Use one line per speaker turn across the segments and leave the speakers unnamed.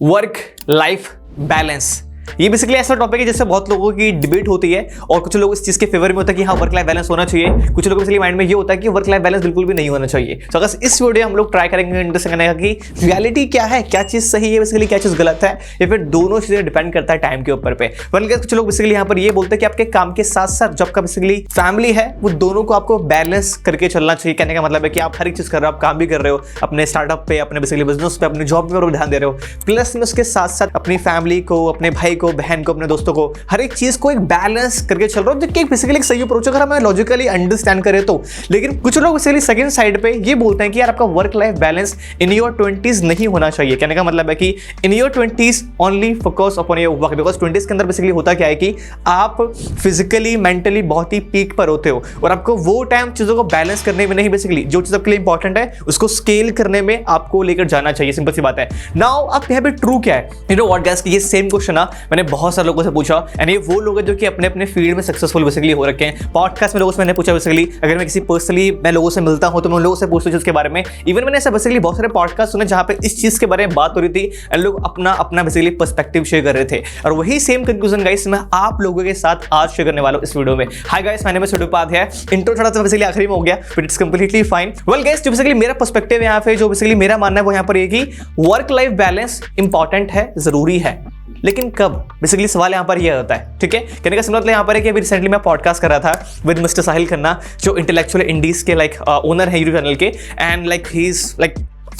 Work life balance, ये basically ऐसा topic है जिससे बहुत लोगों की डिबेट होती है और कुछ लोग इस चीज के फेवर में होता है कि हाँ वर्क लाइफ बैलेंस होना चाहिए, कुछ लोगों के माइंड में ये होता है कि वर्क लाइफ बैलेंस बिल्कुल भी नहीं होना चाहिए। तो अगर इस वीडियो हम लोग ट्राई करेंगे अंडरस्टैंड करने का कि रियलिटी क्या है, क्या चीज सही है बेसिकली, क्या चीज गलत है, या फिर दोनों चीजें डिपेंड करता है टाइम के ऊपर पे। बल्कि कुछ लोग बेसिकली यहाँ पर ये बोलते हैं कि आपके काम के साथ साथ जो आपका बेसिकली फैमिली है वो दोनों को आपको बैलेंस करके चलना चाहिए। कहने का मतलब है कि आप हर एक चीज कर रहे हो, आप काम भी कर रहे हो, अपने स्टार्टअप पे, अपने बेसिकली बिजनेस पे, अपने जॉब पे ध्यान दे रहे हो, प्लस में उसके साथ साथ अपनी फैमिली को, अपने भाई को, बहन को, अपने दोस्तों को, हर एक चीज को एक बैलेंस करके चल रहा हो, जो कि बेसिकली एक सही अप्रोच अगर हमें लॉजिकली अंडरस्टैंड करें तो। लेकिन कुछ लोग बेसिकली सेकंड साइड पे ये बोलते हैं कि यार आपका work life balance in your 20s नहीं होना चाहिए। कहने का मतलब है कि इन your 20s only focus upon your work, because 20s के अंदर बेसिकली होता क्या है कि आप फिजिकली मेंटली बहुत ही पीक पर होते हो और आपको वो टाइम चीजों को बैलेंस करने में नहीं, बेसिकली जो चीज आपके लिए इंपॉर्टेंट है उसको स्केल करने में आपको लेकर जाना चाहिए। सिंपल सी बात है। नाउ आप यहाँ पे ट्रू क्या है, यू नो व्हाट गाइस, ये सेम क्वेश्चन मैंने बहुत सारे लोगों से पूछा एंड ये वो लोग हैं जो कि अपने अपने फील्ड में सक्सेसफुल बेसिकली हो रखे हैं। पॉडकास्ट में लोगों से मैंने पूछा, बेसिकली अगर मैं किसी पर्सनली मैं लोगों से मिलता हूं तो मैं उन लोगों से पूछता हूं उसके बारे में। इवन मैंने ऐसा बेसिकली बहुत सारे पॉडकास्ट सुने जहां पे इस चीज के बारे में बात हो रही थी एंड लोग अपना अपना बेसिकली पर्सपेक्टिव शेयर कर रहे थे और वही सेम कंक्लूजन गाइस मैं आप लोगों के साथ आज शेयर करने वाला हूं इस वीडियो में। Hi guys, my name is Upadhyay. Intro थोड़ा सा बेसिकली आखिरी में हो गया but it's completely fine. Well guys, जो बेसिकली मेरा पर्सपेक्टिव यहाँ पे, जो बेसिकली मेरा मानना है वो यहाँ पर ये कि वर्क लाइफ बैलेंस इंपॉर्टेंट है, जरूरी है, लेकिन कब, बेसिकली सवाल यहाँ पर यह होता है। ठीक है, कहने का मतलब यहाँ पर है कि अभी रिसेंटली मैं पॉडकास्ट कर रहा था विद मिस्टर साहिल खन्ना, जो इंटेलेक्चुअल इंडीज के ओनर है यूट्यूब चैनल के, and he is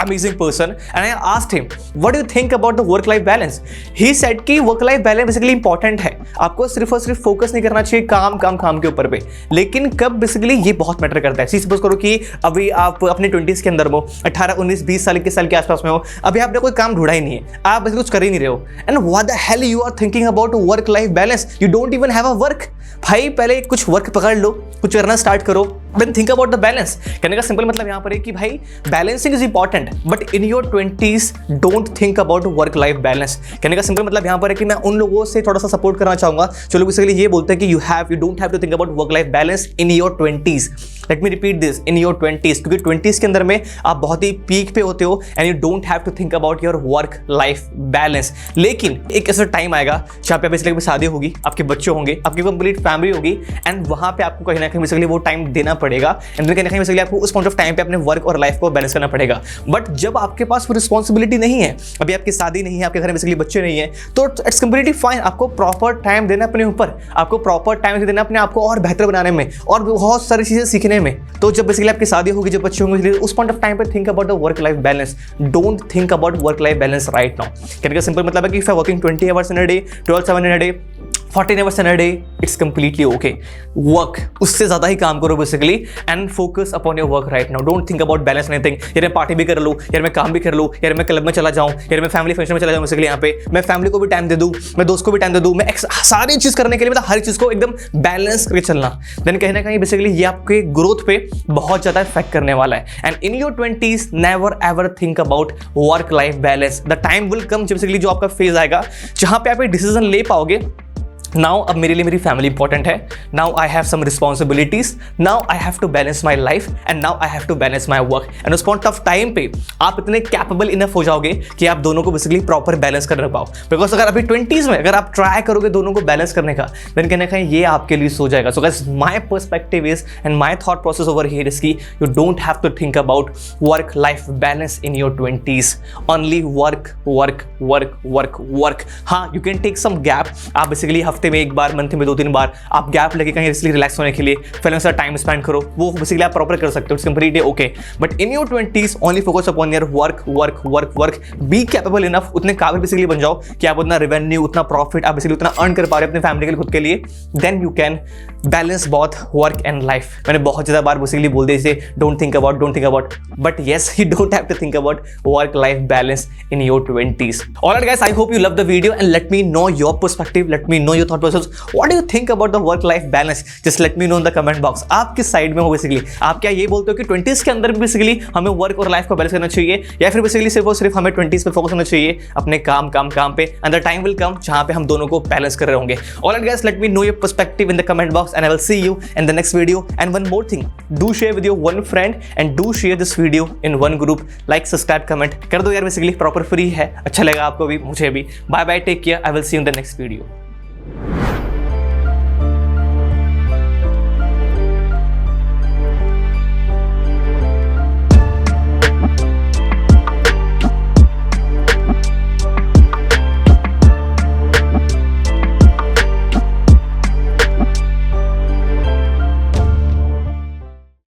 amazing person, and I asked him what do you think about the work life balance. He said कि work life balance basically important है, आपको सिर्फ और सिर्फ फोकस नहीं करना चाहिए काम के ऊपर पे, लेकिन कब बेसिकली ये बहुत मैटर करता है। सपोज करो कि अभी आप अपने 20s के अंदर हो, 18 19 20 साल के आसपास में हो, अभी आपने कोई काम ढूंढा ही नहीं है, आप बेसिकली कुछ कर ही नहीं रहे हो, and what the hell you are thinking about work life balance, you don't even have a work. भाई पहले कुछ वर्क पकड़ लो, कुछ करना स्टार्ट करो, then think about the balance. कहने का सिंपल मतलब यहाँ पर है कि भाई balancing is important but in your 20s don't think about work life balance. कहने का सिंपल मतलब यहाँ पर है कि मैं उन लोगों से थोड़ा सा सपोर्ट करना चाहूंगा जो लोग बेसिकली ये बोलते हैं कि you don't have to think about work life balance in your 20s। Let me repeat this, in your 20s, क्योंकि 20s के अंदर में आप बहुत ही पीक पे होते हो and you don't have to think about your work life balance. लेकिन एक ऐसा टाइम आएगा जहाँ पे बेसिकली शादी होगी, आपके बच्चे होंगे, आपकी कंप्लीट फैमिली होगी एंड वहां पे आपको कहीं ना कहीं बेसिकली वो टाइम देना पड़ेगा एंड कहीं ना कहीं बेसिकली आपको उस पॉइंट ऑफ टाइम पे अपने वर्क और लाइफ को बैलेंस करना पड़ेगा। बट जब आपके पास वो रिस्पॉन्सिबिलिटी नहीं है, अभी आपकी शादी नहीं है, आपके घर में बेसिकली बच्चे नहीं है, तो इट्स कंप्लीटली फाइन। आपको प्रॉपर टाइम देना अपने ऊपर, आपको प्रॉपर टाइम देना अपने आप को और बेहतर बनाने में और बहुत सारी चीजें सीखने में। तो जब बेसिकली आपकी शादी होगी, जब बच्चे होंगे, उस पॉइंट ऑफ टाइम पे think about the work life balance. Don't think about work life balance right now. कहने का सिंपल मतलब है कि if I working 20 hours in a day, 12 hours in a day, 14 hours in a day, it's completely okay. Work उससे ज्यादा ही काम करो basically and focus upon your work right now. Don't think about balance anything, यार मैं party भी कर लूँ, यार मैं काम भी कर लूँ, यार मैं क्लब में चला जाऊँ, यार मैं फैमिली फंक्शन में चला जाऊँ, बेसिकली यहाँ पे मैं फैमिली को भी टाइम दे दूँ, मैं दोस्त को भी टाइम दे दूँ, मैं सारी चीज करने के लिए मतलब हर चीज को एकदम बैलेंस करके चलना, देन कहीं ना कहीं बेसिकली ये आपके ग्रोथ पे बहुत ज्यादा इफेक्ट करने वाला है। And in your 20s never ever think about work life balance. The time will come basically जो आपका फेज आएगा जहां पे आप एक डिसीजन ले पाओगे, नाउ अब मेरे लिए मेरी फैमिली इंपॉर्टेंट है, now I have some responsibilities, now I have to balance my life and now I have to balance my work. And उस पॉइंट ऑफ टाइम पे आप इतने कैपेबल इनफ हो जाओगे कि आप दोनों को बेसिकली प्रॉपर बैलेंस कर पाओ। बिकॉज अगर अभी 20s में अगर आप ट्राई करोगे दोनों को बैलेंस करने का, देन कहीं ना कहीं ये आपके लिए सो जाएगा। So guys, my perspective is and my thought process over here is की you don't have to think about work life balance in your 20s, only work work work work work. हाँ, you can take some gap, आप basically हफ्ते में एक बार, month में 2-3 बार आप gap लेके कहीं रिलैक्स होने के लिए फैमिली से टाइम स्पेंड करो, वो बेसिकली आप प्रॉपर कर सकते हो, it's completely okay. But in your 20s only focus upon your work work work work. Be capable enough, उतने काबिल बेसिकली बन जाओ कि आप उतना रेवेन्यू, उतना प्रॉफिट आप बेसिकली उतना अर्न कर पा रहे हो अपने फैमिली के लिए, खुद के लिए, then you can balance both work and life. मैंने बहुत ज्यादा बार बेसिकली बोल दिया इसे, don't think about, but yes, you don't have to think about work life balance in your 20s. Alright guys, I hope you love the video and let me know your perspective, let me know your your thought process, what do you think about the work life balance, just let me know in the comment box. आप किस side में हो basically, आप क्या ये बोलते हो कि 20s के अंदर बेसिकली हमें वर्क और लाइफ को बैलेंस करना चाहिए, या फिर बेसिकली सिर्फ और सिर्फ हमें 20s पे फोकस करना चाहिए अपने काम पे, and the time will come जहां पे हम दोनों को बैलेंस कर रहे होंगे। Alright guys, let me know your perspective in the comment box and I will see you in the next video. And one more thing, do share with your one friend and do share this video in one group, like subscribe comment कर दो यार, basically proper free है, अच्छा लगा आपको भी मुझे भी। Bye bye, take care, I will see you in the next video.